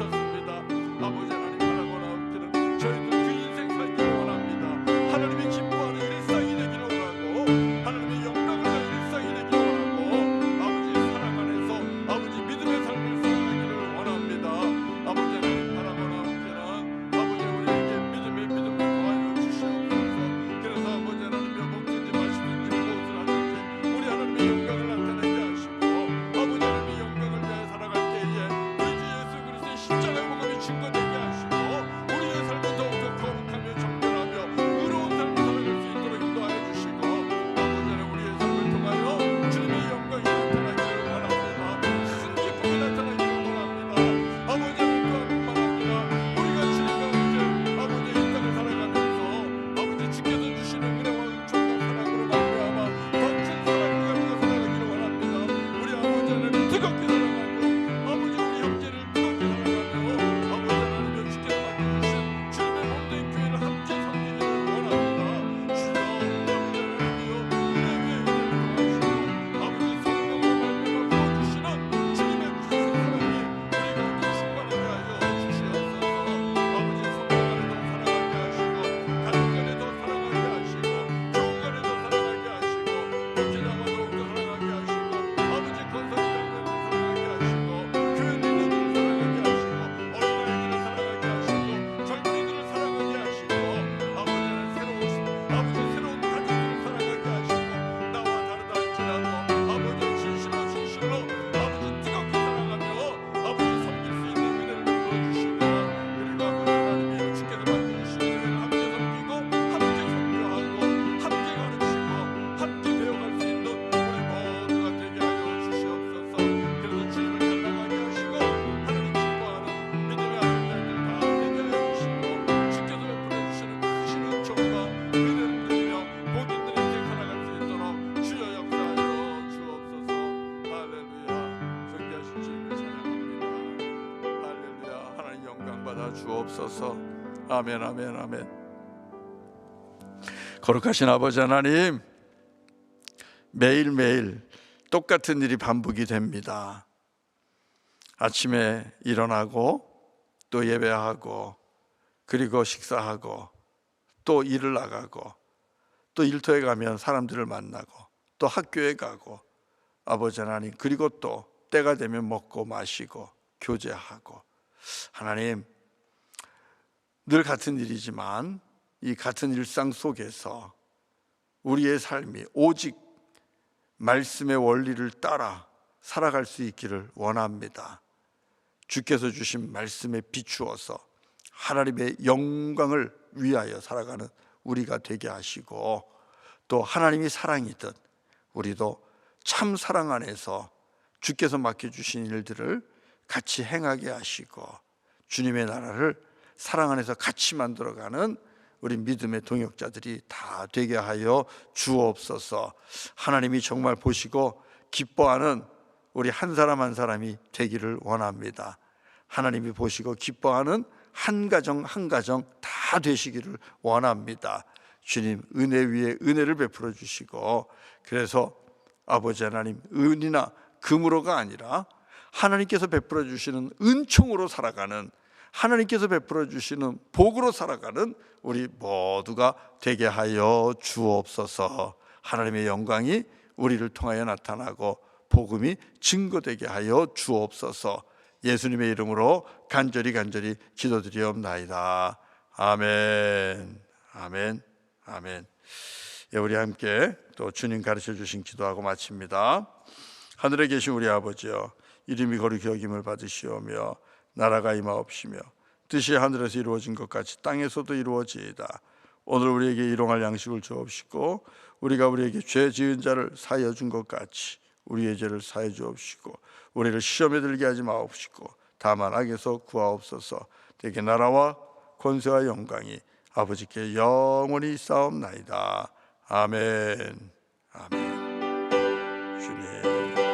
하나 주옵소서. 아멘, 아멘, 아멘. 거룩하신 아버지 하나님, 매일매일 똑같은 일이 반복이 됩니다. 아침에 일어나고 또 예배하고 그리고 식사하고 또 일을 나가고 또 일터에 가면 사람들을 만나고 또 학교에 가고, 아버지 하나님, 그리고 또 때가 되면 먹고 마시고 교제하고, 하나님, 늘 같은 일이지만 이 같은 일상 속에서 우리의 삶이 오직 말씀의 원리를 따라 살아갈 수 있기를 원합니다. 주께서 주신 말씀에 비추어서 하나님의 영광을 위하여 살아가는 우리가 되게 하시고, 또 하나님이 사랑이듯 우리도 참 사랑 안에서 주께서 맡겨주신 일들을 같이 행하게 하시고, 주님의 나라를 사랑 안에서 같이 만들어가는 우리 믿음의 동역자들이 다 되게 하여 주옵소서. 하나님이 정말 보시고 기뻐하는 우리 한 사람 한 사람이 되기를 원합니다. 하나님이 보시고 기뻐하는 한 가정 한 가정 다 되시기를 원합니다. 주님, 은혜 위에 은혜를 베풀어 주시고, 그래서 아버지 하나님, 은이나 금으로가 아니라 하나님께서 베풀어 주시는 은총으로 살아가는, 하나님께서 베풀어 주시는 복으로 살아가는 우리 모두가 되게 하여 주옵소서. 하나님의 영광이 우리를 통하여 나타나고 복음이 증거되게 하여 주옵소서. 예수님의 이름으로 간절히 기도드리옵나이다. 아멘, 아멘, 아멘. 우리 함께 또 주님 가르쳐 주신 기도하고 마칩니다. 하늘에 계신 우리 아버지여, 이름이 거룩히 여김을 받으시오며 나라가 임하옵시며 뜻이 하늘에서 이루어진 것 같이 땅에서도 이루어지이다. 오늘 우리에게 일용할 양식을 주옵시고, 우리가 우리에게 죄 지은 자를 사하여 준 것 같이 우리의 죄를 사하여 주옵시고, 우리를 시험에 들게 하지 마옵시고 다만 악에서 구하옵소서. 되게 나라와 권세와 영광이 아버지께 영원히 있사옵나이다. 아멘, 아멘. 주님.